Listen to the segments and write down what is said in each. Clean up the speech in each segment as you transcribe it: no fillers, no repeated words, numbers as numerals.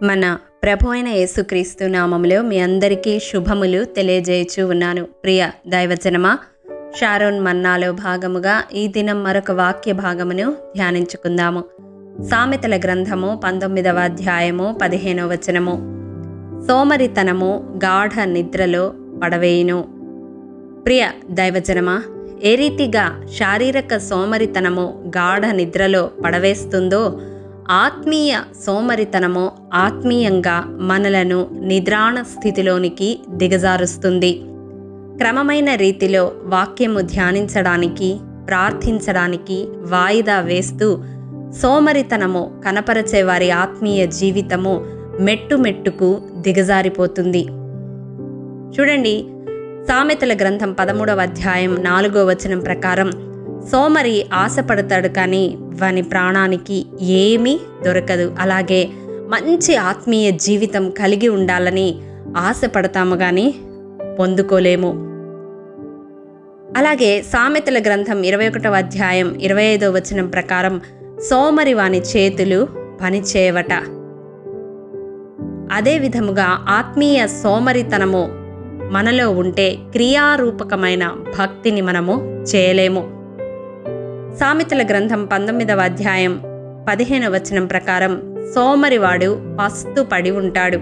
మన ప్రభు అయిన యేసుక్రీస్తు నామములో మీ అందరికీ శుభములు తెలియజేయచ్చు ఉన్నాను. ప్రియ దైవజనమా, షారోన్ మన్నాలో భాగముగా ఈ దినం మరొక వాక్య భాగమును ధ్యానించుకుందాము. సామెతల గ్రంథము 19వ అధ్యాయము 15వ వచనము. సోమరితనము గాఢ నిద్రలో పడవేయును. ప్రియ దైవజనమా, ఏ రీతిగా శారీరక సోమరితనము గాఢ నిద్రలో పడవేస్తుందో, ఆత్మీయ సోమరితనము ఆత్మీయంగా మనలను నిద్రాణ స్థితిలోనికి దిగజారుస్తుంది. క్రమమైన రీతిలో వాక్యము ధ్యానించడానికి, ప్రార్థించడానికి వాయిదా వేస్తూ సోమరితనము కనపరచే వారి ఆత్మీయ జీవితము మెట్టుకు దిగజారిపోతుంది. చూడండి, సామెతల గ్రంథం 13వ అధ్యాయం 4వ వచనం ప్రకారం, సోమరి ఆశపడతాడు కానీ వాని ప్రాణానికి ఏమీ దొరకదు. అలాగే మంచి ఆత్మీయ జీవితం కలిగి ఉండాలని ఆశపడతాము కానీ పొందుకోలేము. అలాగే సామెతల గ్రంథం 21వ అధ్యాయం 25వ వచనం ప్రకారం, సోమరి వాని చేతులు పనిచేయవట. అదే విధముగా ఆత్మీయ సోమరితనము మనలో ఉంటే క్రియారూపకమైన భక్తిని మనము చేయలేము. సామెతల గ్రంథం 19వ అధ్యాయం 15వ వచనం ప్రకారం, సోమరివాడు పస్తు పడి ఉంటాడు.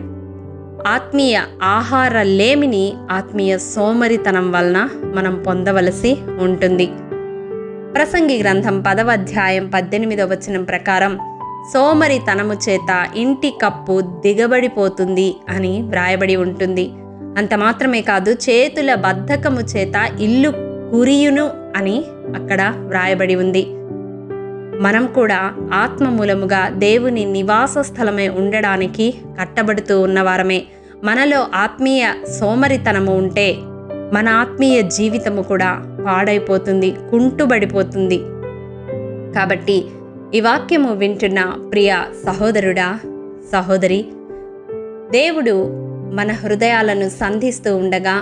ఆత్మీయ ఆహార లేమిని ఆత్మీయ సోమరితనం వలన మనం పొందవలసి ఉంటుంది. ప్రసంగి గ్రంథం 10వ అధ్యాయం 18వ వచనం ప్రకారం, సోమరితనము చేత ఇంటి కప్పు దిగబడిపోతుంది అని వ్రాయబడి ఉంటుంది. అంత మాత్రమే కాదు, చేతుల బద్ధకము చేత ఇల్లు కురియును అని అక్కడ వ్రాయబడి ఉంది. మనం కూడా ఆత్మ మూలముగా దేవుని నివాస స్థలమై ఉండడానికి కట్టబడుతూ ఉన్నవారమే. మనలో ఆత్మీయ సోమరితనము ఉంటే మన ఆత్మీయ జీవితము కూడా పాడైపోతుంది, కుంటుబడిపోతుంది. కాబట్టి ఈ వాక్యము వింటున్న ప్రియ సహోదరుడా, సహోదరి, దేవుడు మన హృదయాలను సంధిస్తూ ఉండగా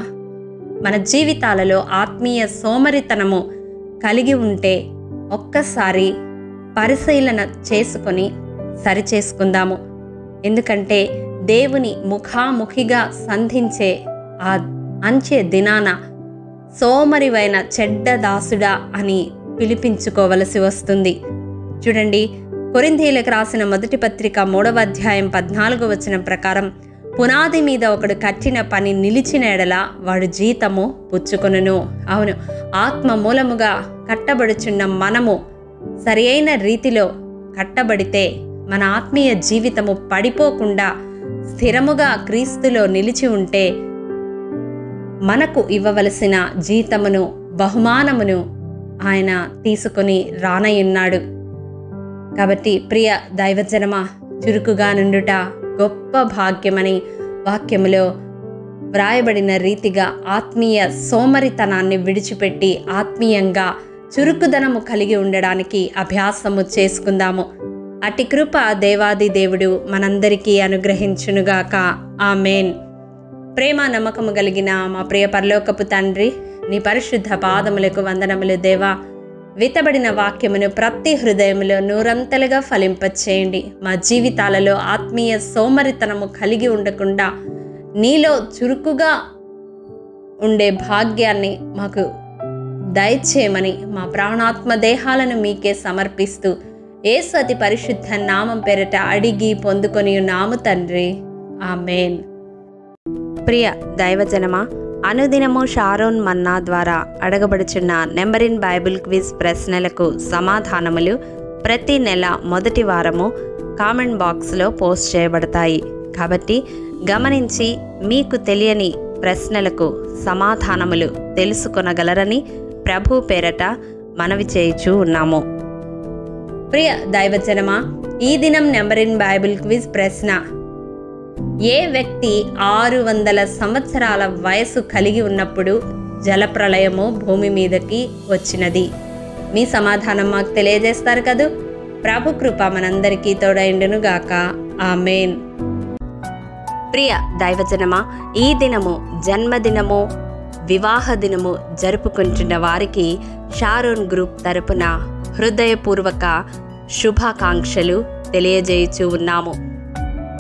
మన జీవితాలలో ఆత్మీయ సోమరితనము కలిగి ఉంటే ఒక్కసారి పరిశీలన చేసుకొని సరిచేసుకుందాము. ఎందుకంటే దేవుని ముఖాముఖిగా సంధించే ఆ అంచె దినాన సోమరివైన చెడ్డ దాసుడా అని పిలిపించుకోవలసి వస్తుంది. చూడండి, కొరింథీయులకు రాసిన మొదటి పత్రిక 3వ అధ్యాయం 14వ వచనం ప్రకారం, పునాది మీద ఒకడు కట్టిన పని నిలిచిన ఎడల వాడు జీతము పుచ్చుకొనును. అవును, ఆత్మ మూలముగా కట్టబడుచున్న మనము సరి అయిన రీతిలో కట్టబడితే మన ఆత్మీయ జీవితము పడిపోకుండా స్థిరముగా క్రీస్తులో నిలిచి ఉంటే మనకు ఇవ్వవలసిన జీతమును, బహుమానమును ఆయన తీసుకొని రానయ్యున్నాడు. కాబట్టి ప్రియ దైవజనమా, చురుకుగా నుండుట గొప్ప భాగ్యమని వాక్యములో వ్రాయబడిన రీతిగా ఆత్మీయ సోమరితనాన్ని విడిచిపెట్టి ఆత్మీయంగా చురుకుదనము కలిగి ఉండడానికి అభ్యాసము చేసుకుందాము. అట్టి కృప దేవాది దేవుడు మనందరికీ అనుగ్రహించునుగాక. ఆమేన్. ప్రేమ నమ్మకము కలిగిన మా ప్రియ పరలోకపు తండ్రి, నీ పరిశుద్ధ పాదములకు వందనములు దేవా. విత్తబడిన వాక్యమును ప్రతి హృదయములో నూరంతలుగా ఫలింపచేయండి. మా జీవితాలలో ఆత్మీయ సోమరితనము కలిగి ఉండకుండా నీలో చురుకుగా ఉండే భాగ్యాన్ని మాకు దయచేయమని మా ప్రాణాత్మ దేహాలను మీకే సమర్పిస్తూ యేసు అతి పరిశుద్ధ నామం పేరట అడిగి పొందుకొని ఉన్నాము తండ్రి. ఆమేన్. ప్రియ దైవజనమా, అనుదినము షారోన్ మన్నా ద్వారా అడగబడుచున్న నెంబర్ ఇన్ బైబిల్ క్విజ్ ప్రశ్నలకు సమాధానములు ప్రతి నెల మొదటి వారము కామెంట్ బాక్స్లో పోస్ట్ చేయబడతాయి. కాబట్టి గమనించి మీకు తెలియని ప్రశ్నలకు సమాధానములు తెలుసుకొనగలరని ప్రభు పేరట మనవి చేయుచూ ఉన్నాము. ప్రియ దైవజనమా, ఈ దినం నెంబర్ ఇన్ బైబిల్ క్విజ్ ప్రశ్న: ఏ వ్యక్తి 600 సంవత్సరాల వయసు కలిగి ఉన్నప్పుడు జలప్రళయము భూమి మీదకి వచ్చినది? మీ సమాధానం మాకు తెలియజేస్తారు కదూ. ప్రభు కృప మనందరికీ తోడైండును గాక. ఆమేన్. ప్రియ దైవజనమా, ఈ దినము జన్మదినము, వివాహ దినము జరుపుకుంటున్న వారికి షారోన్ గ్రూప్ తరపున హృదయపూర్వక శుభాకాంక్షలు తెలియజేయుచూ ఉన్నాము.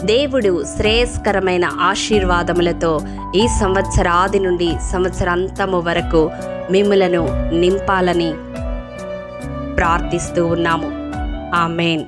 దేవుడు శ్రేయస్కరమైన ఆశీర్వాదములతో ఈ సంవత్సరాది నుండి సంవత్సరాంతము వరకు మిమ్ములను నింపాలని ప్రార్థిస్తూ ఉన్నాము. ఆమేన్.